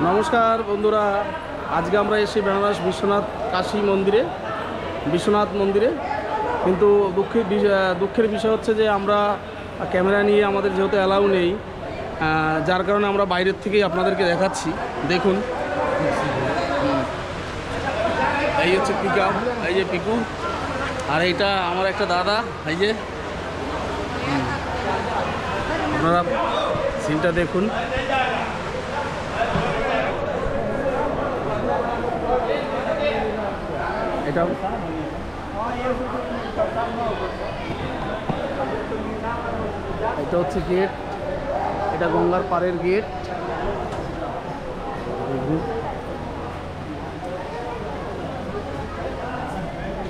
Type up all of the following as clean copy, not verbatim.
নমস্কার বন্ধুরা, আজকে আমরা এসে বেনারস বিশ্বনাথ মন্দিরে কিন্তু দুঃখের বিষয় হচ্ছে যে আমরা ক্যামেরা নিয়ে আমাদের যেহেতু অ্যালাউ নেই, যার কারণে আমরা বাইরের থেকেই আপনাদেরকে দেখাচ্ছি। দেখুন, এই হচ্ছে পিকআপ, এই যে পিকু, আর এইটা আমার একটা দাদা। এই যে আপনারা সিনটা দেখুন। এটা হচ্ছে গেট, এটা গঙ্গার পাড়ের গেট।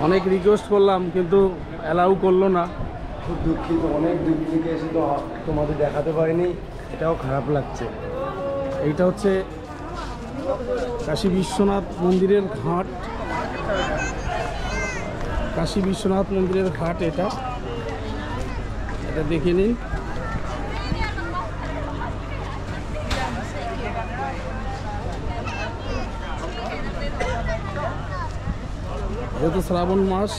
অনেক রিকোয়েস্ট করলাম কিন্তু অ্যালাউ করলো না। খুব দুঃখিত, অনেক দূর থেকে এসে তো তোমাদের দেখাতে পারিনি, এটাও খারাপ লাগছে। এইটা হচ্ছে কাশী বিশ্বনাথ মন্দিরের ঘাট, কাশী বিশ্বনাথ মন্দিরের ঘাট। এটা দেখে নিন। যেহেতু শ্রাবণ মাস,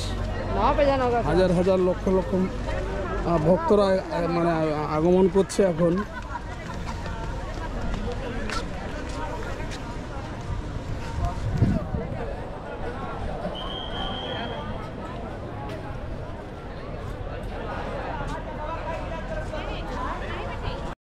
হাজার হাজার লক্ষ লক্ষ ভক্তরা মানে আগমন করছে এখন।